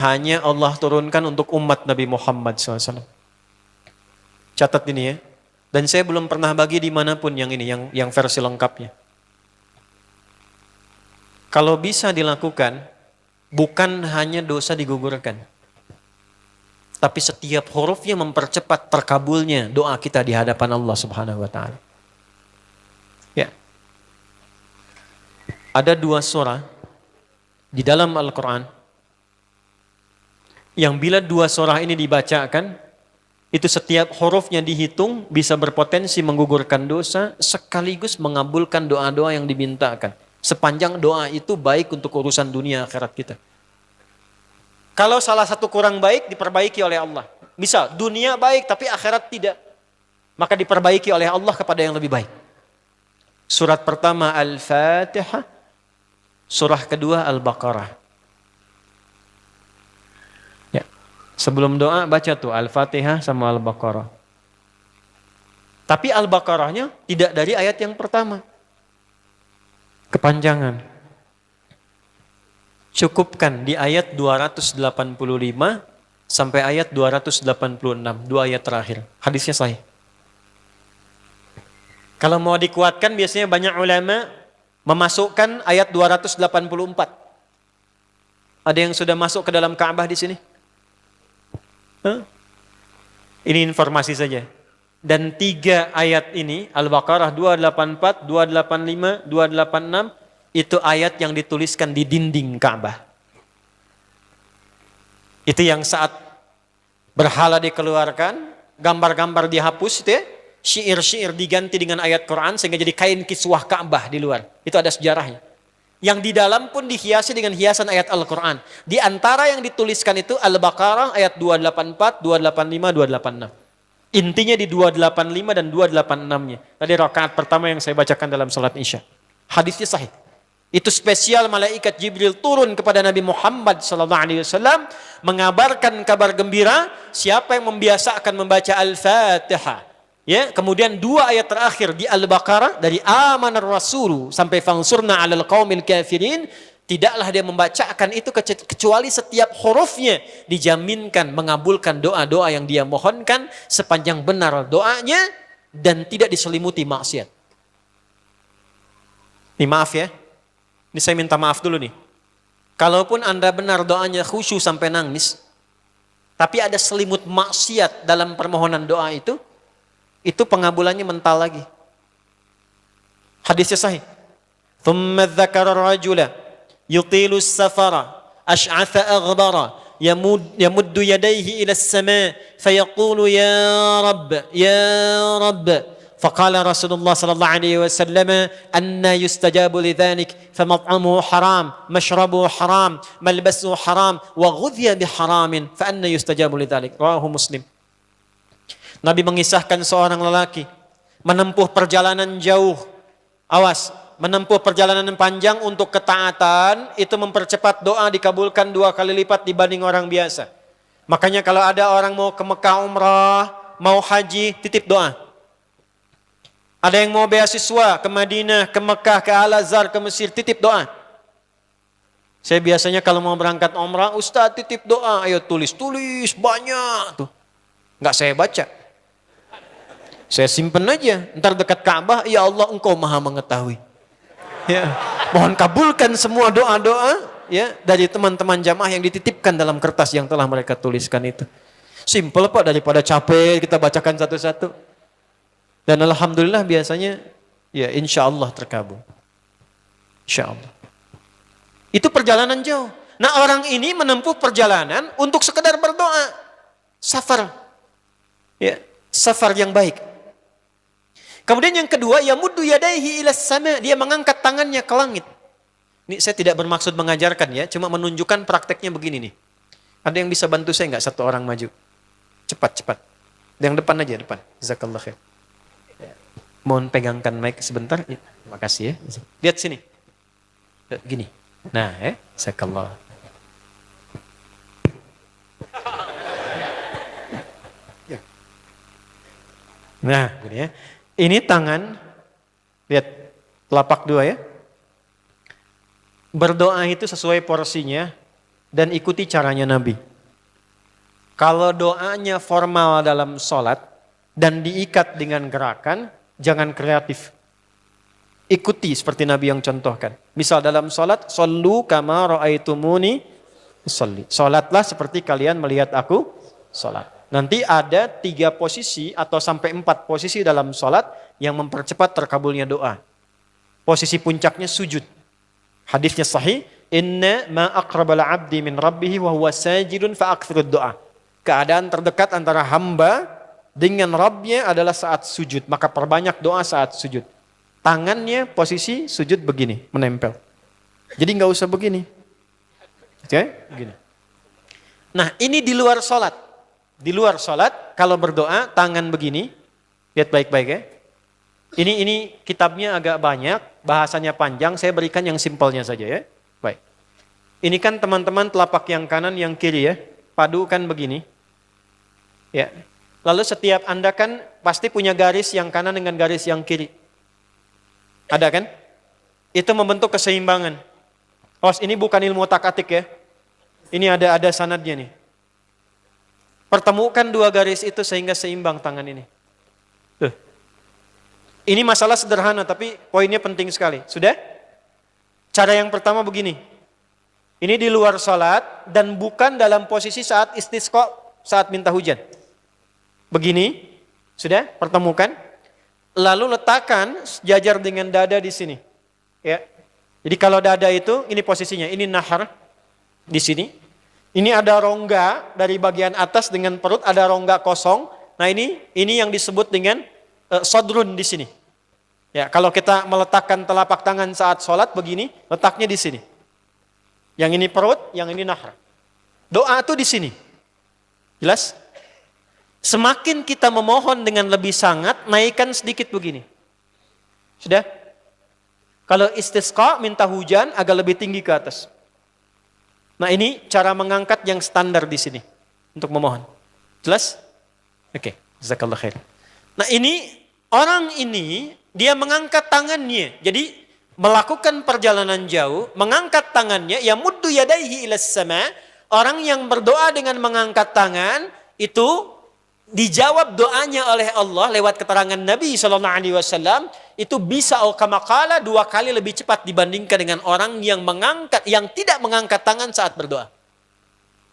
hanya Allah turunkan untuk umat Nabi Muhammad SAW. Catat ini ya. Dan saya belum pernah bagi dimanapun yang ini, yang versi lengkapnya. Kalau bisa dilakukan, bukan hanya dosa digugurkan, tapi setiap hurufnya mempercepat terkabulnya doa kita di hadapan Allah Subhanahu wa taala. Ya. Ada 2 surah di dalam Al-Qur'an yang bila 2 surah ini dibacakan, itu setiap hurufnya dihitung bisa berpotensi menggugurkan dosa sekaligus mengabulkan doa-doa yang dimintakan. Sepanjang doa itu baik untuk urusan dunia akhirat kita. Kalau salah satu kurang baik diperbaiki oleh Allah. Misal dunia baik tapi akhirat tidak, maka diperbaiki oleh Allah kepada yang lebih baik. Surat pertama Al-Fatihah, surah kedua Al-Baqarah. Ya. Sebelum doa baca tuh Al-Fatihah sama Al-Baqarah. Tapi Al-Baqarahnya tidak dari ayat yang pertama. Kepanjangan. Cukupkan di ayat 285 sampai ayat 286, 2 ayat terakhir. Hadisnya sahih. Kalau mau dikuatkan biasanya banyak ulama memasukkan ayat 284. Ada yang sudah masuk ke dalam Ka'bah di sini? Ini informasi saja. Dan 3 ayat ini, Al-Baqarah 284, 285, 286, itu ayat yang dituliskan di dinding Ka'bah. Itu yang saat berhala dikeluarkan, gambar-gambar dihapus, itu ya, syair-syair diganti dengan ayat Quran sehingga jadi kain kiswah Ka'bah di luar. Itu ada sejarahnya. Yang di dalam pun dihiasi dengan hiasan ayat Al-Quran. Di antara yang dituliskan itu Al-Baqarah ayat 284, 285, 286. Intinya di 285 dan 286-nya. Tadi rakaat pertama yang saya bacakan dalam salat Isya. Hadisnya sahih. Itu spesial malaikat Jibril turun kepada Nabi Muhammad SAW mengabarkan kabar gembira siapa yang membiasakan membaca Al-Fatihah. Ya, kemudian 2 ayat terakhir di Al-Baqarah dari amanar rasulu sampai fansurna 'alal qaumil kafirin, tidaklah dia membacakan itu kecuali setiap hurufnya dijaminkan mengabulkan doa-doa yang dia mohonkan sepanjang benar doanya dan tidak diselimuti maksiat. Ini maaf ya. Ini saya minta maaf dulu nih. Kalaupun Anda benar doanya khusyuk sampai nangis, tapi ada selimut maksiat dalam permohonan doa itu pengabulannya mental lagi. Hadisnya sahih. Thumma dzakara rajula yutilu as-safara ash'atha aghbara yamuddu yadayhi ila as-sama' fayaqulu ya rabb faqala Rasulullah sallallahu alaihi wasallam anna yustajabu lidzalik famat'amuhu haram mashrabuhu haram malbasuhu haram wa ghudhiya biharamin fa anna yustajabu lidzalik. Rawahu Muslim. Nabi mengisahkan seorang lelaki menempuh perjalanan jauh. Awas, menempuh perjalanan panjang untuk ketaatan itu mempercepat doa dikabulkan 2 kali lipat dibanding orang biasa. Makanya kalau ada orang mau ke Mekah umrah, mau haji, titip doa. Ada yang mau beasiswa ke Madinah, ke Mekah, ke Al-Azhar, ke Mesir, titip doa. Saya biasanya kalau mau berangkat umrah, Ustaz titip doa, ayo tulis banyak tuh. Enggak saya baca. Saya simpen aja, ntar dekat Ka'bah, ya Allah engkau maha mengetahui. Ya, mohon kabulkan semua doa-doa ya dari teman-teman jamaah yang dititipkan dalam kertas yang telah mereka tuliskan itu. Simple Pak, daripada capek kita bacakan satu-satu. Dan alhamdulillah biasanya ya insya Allah terkabul. Insya Allah. Itu perjalanan jauh. Nah orang ini menempuh perjalanan untuk sekedar berdoa. Safar. Ya, safar yang baik. Kemudian yang kedua, yamuddu yadaihi ilas sama, dia mengangkat tangannya ke langit. Ini saya tidak bermaksud mengajarkan ya, cuma menunjukkan prakteknya begini nih. Ada yang bisa bantu saya enggak, 1 orang maju? Cepat. Yang depan aja, depan. Jazakallah khair. Mohon pegangkan mic sebentar. Terima kasih ya. Lihat sini. Gini. Nah, jazakallah. Nah, gini ya. Ini tangan, lihat telapak 2 ya. Berdoa itu sesuai porsinya, dan ikuti caranya Nabi. Kalau doanya formal dalam sholat dan diikat dengan gerakan, jangan kreatif. Ikuti seperti Nabi yang contohkan. Misal dalam sholat, shollu kama ra'aitumuni usolli. Sholatlah seperti kalian melihat aku sholat. Nanti ada 3 posisi atau sampai 4 posisi dalam sholat yang mempercepat terkabulnya doa. Posisi puncaknya sujud. Hadisnya sahih, inna ma aqrabal abdi min rabbihi wa huwa sajidun fa aktsirud doa. Keadaan terdekat antara hamba dengan Rabbnya adalah saat sujud. Maka perbanyak doa saat sujud. Tangannya posisi sujud begini, menempel. Jadi nggak usah begini. Oke, begini. Nah ini di luar sholat. Di luar sholat, kalau berdoa tangan begini. Lihat baik-baik ya. Ini kitabnya agak banyak, bahasanya panjang. Saya berikan yang simpelnya saja ya. Baik. Ini kan teman-teman telapak yang kanan, yang kiri ya. Padu kan begini. Ya. Lalu setiap Anda kan pasti punya garis yang kanan dengan garis yang kiri. Ada kan? Itu membentuk keseimbangan. Oh, ini bukan ilmu otak-atik ya. Ini ada sanadnya nih. Pertemukan 2 garis itu sehingga seimbang tangan ini. Tuh. Ini masalah sederhana tapi poinnya penting sekali. Sudah? Cara yang pertama begini. Ini di luar sholat dan bukan dalam posisi saat istisqa, saat minta hujan. Begini, sudah pertemukan. Lalu letakkan sejajar dengan dada di sini. Ya. Jadi kalau dada itu, ini posisinya, ini nahar di sini. Ini ada rongga dari bagian atas dengan perut, ada rongga kosong. Nah ini yang disebut dengan sodrun di sini. Ya, kalau kita meletakkan telapak tangan saat sholat begini, letaknya di sini. Yang ini perut, yang ini nahar. Doa itu di sini. Jelas? Semakin kita memohon dengan lebih sangat, naikkan sedikit begini. Sudah? Kalau istisqa, minta hujan, agak lebih tinggi ke atas. Nah ini cara mengangkat yang standar di sini. Untuk memohon. Jelas? Oke. Jazakallah khair. Nah ini, orang ini, dia mengangkat tangannya. Jadi, melakukan perjalanan jauh, mengangkat tangannya, ya muddu yadaihi ilas sama. Orang yang berdoa dengan mengangkat tangan, itu dijawab doanya oleh Allah lewat keterangan Nabi SAW, itu bisa kama qala 2 kali lebih cepat dibandingkan dengan orang yang tidak mengangkat tangan saat berdoa.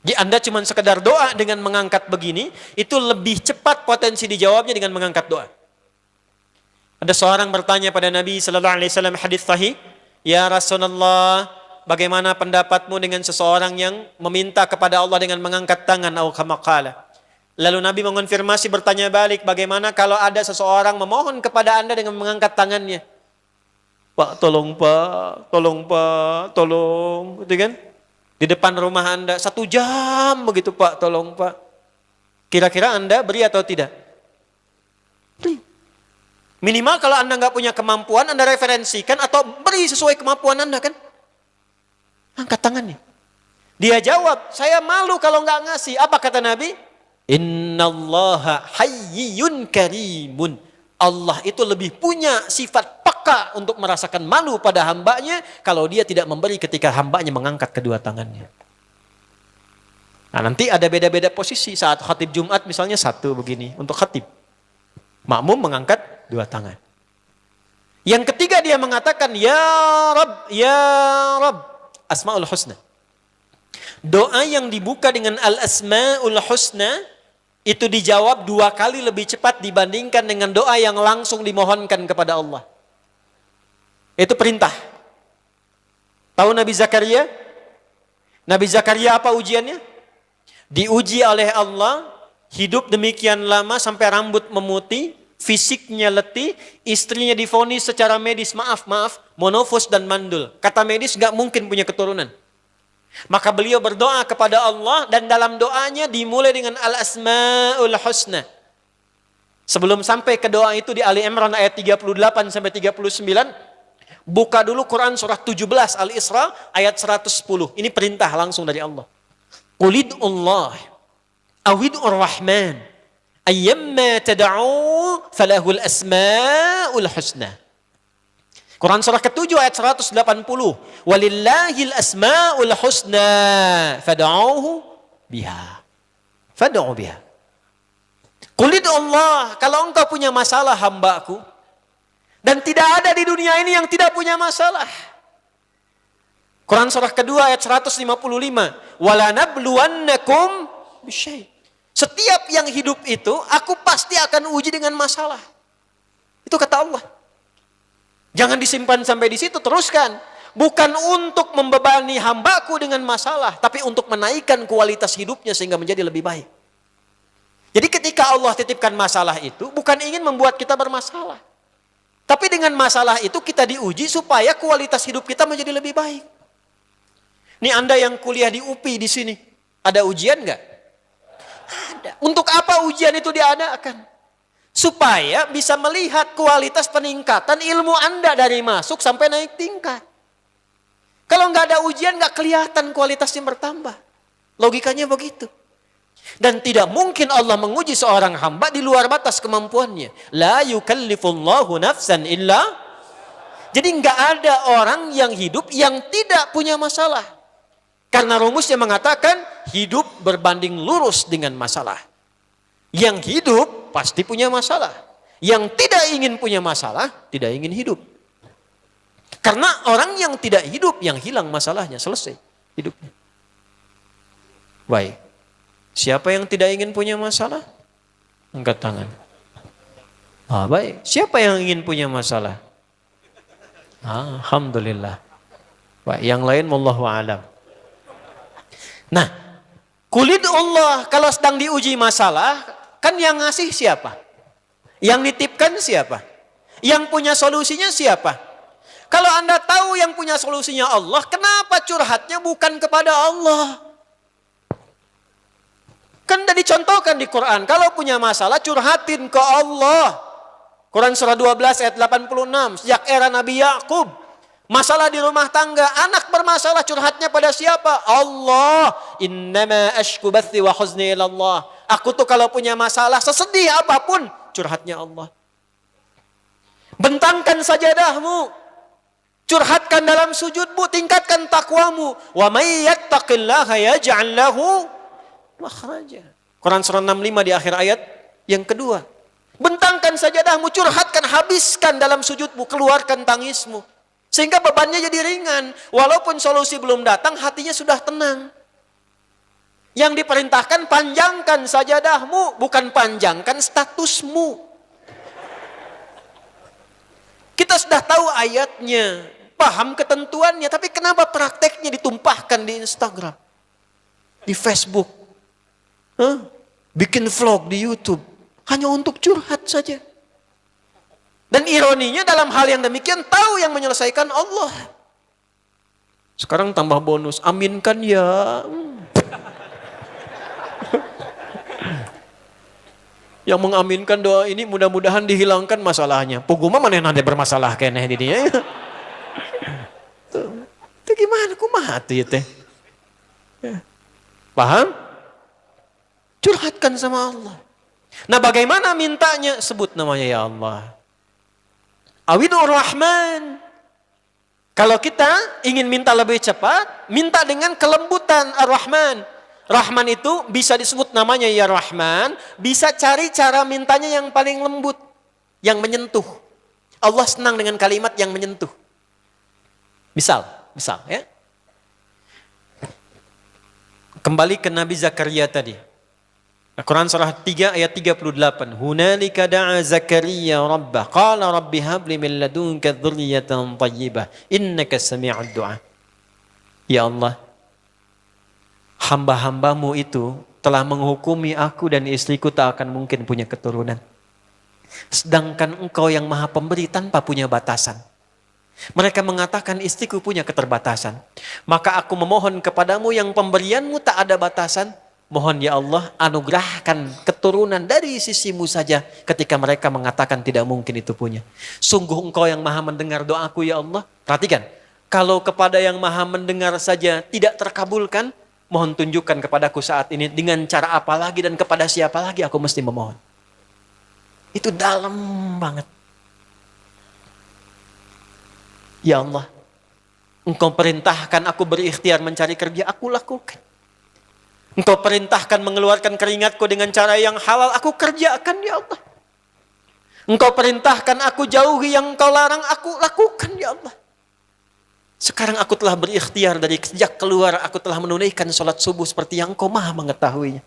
Jadi Anda cuma sekedar doa dengan mengangkat begini, itu lebih cepat potensi dijawabnya dengan mengangkat doa. Ada seorang bertanya pada Nabi SAW, hadis sahih, ya Rasulullah, bagaimana pendapatmu dengan seseorang yang meminta kepada Allah dengan mengangkat tangan, atau kama qala. Lalu Nabi mengonfirmasi, bertanya balik, bagaimana kalau ada seseorang memohon kepada Anda dengan mengangkat tangannya? Pak, tolong Pak, tolong Pak, tolong, gitu kan? Di depan rumah Anda 1 jam begitu Pak, tolong Pak. Kira-kira Anda beri atau tidak? Beri. Minimal kalau Anda nggak punya kemampuan, Anda referensikan atau beri sesuai kemampuan Anda kan? Angkat tangannya. Dia jawab, saya malu kalau nggak ngasih. Apa kata Nabi? Innallaha hayyun karimun. Allah itu lebih punya sifat peka untuk merasakan malu pada hambanya kalau dia tidak memberi ketika hambanya mengangkat kedua tangannya. Nah nanti ada beda-beda posisi saat khatib Jumat misalnya 1 begini untuk khatib. Makmum mengangkat 2 tangan. Yang ketiga dia mengatakan, ya Rabb, ya Rabb. Asma'ul Husna. Doa yang dibuka dengan Al-Asma'ul Husna, itu dijawab 2 kali lebih cepat dibandingkan dengan doa yang langsung dimohonkan kepada Allah. Itu perintah. Tahu Nabi Zakaria? Nabi Zakaria apa ujiannya? Diuji oleh Allah, hidup demikian lama sampai rambut memutih, fisiknya letih, istrinya divonis secara medis, maaf, monofos dan mandul. Kata medis gak mungkin punya keturunan. Maka beliau berdoa kepada Allah dan dalam doanya dimulai dengan Al-Asma'ul Husna. Sebelum sampai ke doa itu di Ali Imran ayat 38 sampai 39, buka dulu Quran surah 17 Al-Isra ayat 110. Ini perintah langsung dari Allah. Qulidullah awidur rahman ayyamma tad'u falahul asma'ul husna. Quran surah ke-7 ayat 180. Walillahil asmaul husna fad'uuhu biha. Fad'u biha. Qul Allah, kalau engkau punya masalah hambaku, dan tidak ada di dunia ini yang tidak punya masalah. Quran surah kedua ayat 155. Wala nabluwannakum bisyai'. Setiap yang hidup itu, aku pasti akan uji dengan masalah. Itu kata Allah. Jangan disimpan sampai di situ, teruskan. Bukan untuk membebani hambaku dengan masalah, tapi untuk menaikkan kualitas hidupnya sehingga menjadi lebih baik. Jadi ketika Allah titipkan masalah itu, bukan ingin membuat kita bermasalah. Tapi dengan masalah itu kita diuji supaya kualitas hidup kita menjadi lebih baik. Ini Anda yang kuliah di UPI di sini, ada ujian nggak? Ada. Untuk apa ujian itu diadakan? Supaya bisa melihat kualitas peningkatan ilmu Anda dari masuk sampai naik tingkat. Kalau nggak ada ujian, nggak kelihatan kualitasnya bertambah. Logikanya begitu. Dan tidak mungkin Allah menguji seorang hamba di luar batas kemampuannya. La yukallifullahu nafsan illa. Jadi nggak ada orang yang hidup yang tidak punya masalah. Karena rumusnya mengatakan hidup berbanding lurus dengan masalah. Yang hidup pasti punya masalah. Yang tidak ingin punya masalah, tidak ingin hidup. Karena orang yang tidak hidup, yang hilang masalahnya, selesai hidupnya. Baik. Siapa yang tidak ingin punya masalah? Angkat tangan. Baik. Siapa yang ingin punya masalah? Alhamdulillah. Baik. Yang lain wallahu a'lam. Nah, kulit Allah kalau sedang diuji masalah, kan yang ngasih siapa? Yang nitipkan siapa? Yang punya solusinya siapa? Kalau Anda tahu yang punya solusinya Allah, kenapa curhatnya bukan kepada Allah? Kan sudah dicontohkan di Quran, kalau punya masalah curhatin ke Allah. Quran surah 12 ayat 86, sejak era Nabi Yakub, masalah di rumah tangga, anak bermasalah curhatnya pada siapa? Allah. Innama ashku bathi wa huzni ilallah. Aku tuh kalau punya masalah, sesedih apapun, curhatnya Allah. Bentangkan sajadahmu, curhatkan dalam sujudmu, tingkatkan takwamu. Wa may yattaqillaha yaj'al lahu makhraja. Quran surah 65 di akhir ayat yang kedua. Bentangkan sajadahmu, curhatkan, habiskan dalam sujudmu, keluarkan tangismu. Sehingga bebannya jadi ringan. Walaupun solusi belum datang, hatinya sudah tenang. Yang diperintahkan panjangkan sajadahmu, bukan panjangkan statusmu. Kita sudah tahu ayatnya, paham ketentuannya, tapi kenapa prakteknya ditumpahkan di Instagram, di Facebook, bikin vlog di YouTube, hanya untuk curhat saja. Dan ironinya dalam hal yang demikian tahu yang menyelesaikan Allah. Sekarang tambah bonus, aminkan ya. Yang mengaminkan doa ini mudah-mudahan dihilangkan masalahnya. Puguma mana nanti bermasalah kayaknya di dia. Itu gimana? Kumaha tuh ya teh? Paham? Curhatkan sama Allah. Nah bagaimana mintanya? Sebut namanya ya Allah. Awidur Rahman. Kalau kita ingin minta lebih cepat, minta dengan kelembutan Ar-Rahman. Rahman itu bisa disebut namanya ya Rahman, bisa cari cara mintanya yang paling lembut, yang menyentuh. Allah senang dengan kalimat yang menyentuh. Misal ya. Kembali ke Nabi Zakaria tadi. Quran surah 3 ayat 38. Hunalika da'a Zakaria rabbah qala rabbi habli min ladunka dzurriyyatan thayyibah innaka sami'ud du'a. Ya Allah, hamba-hambamu itu telah menghukumi aku dan istriku tak akan mungkin punya keturunan. Sedangkan engkau yang maha pemberi tanpa punya batasan. Mereka mengatakan istriku punya keterbatasan. Maka aku memohon kepadamu yang pemberianmu tak ada batasan. Mohon ya Allah anugerahkan keturunan dari sisimu saja ketika mereka mengatakan tidak mungkin itu punya. Sungguh engkau yang maha mendengar doaku ya Allah. Perhatikan, kalau kepada yang maha mendengar saja tidak terkabulkan, mohon tunjukkan kepadaku saat ini dengan cara apa lagi dan kepada siapa lagi aku mesti memohon. Itu dalam banget. Ya Allah, Engkau perintahkan aku berikhtiar mencari kerja, aku lakukan. Engkau perintahkan mengeluarkan keringatku dengan cara yang halal, aku kerjakan ya Allah. Engkau perintahkan aku jauhi yang Engkau larang, aku lakukan ya Allah. Sekarang aku telah berikhtiar dari sejak keluar, aku telah menunaikan sholat subuh seperti yang Engkau maha mengetahuinya.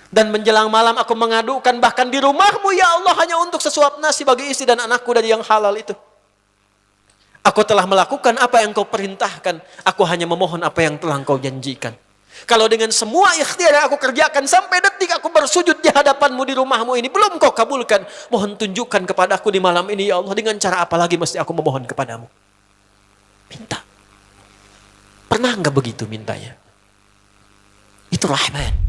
Dan menjelang malam aku mengadukan bahkan di rumahmu ya Allah hanya untuk sesuap nasi bagi istri dan anakku dari yang halal itu. Aku telah melakukan apa yang Engkau perintahkan, aku hanya memohon apa yang telah Engkau janjikan. Kalau dengan semua ikhtiar yang aku kerjakan sampai detik aku bersujud di hadapanmu di rumahmu ini belum Kau kabulkan, mohon tunjukkan kepadaku di malam ini ya Allah, dengan cara apa lagi mesti aku memohon kepadamu. Minta. Pernah enggak begitu mintanya? Itu Rahman.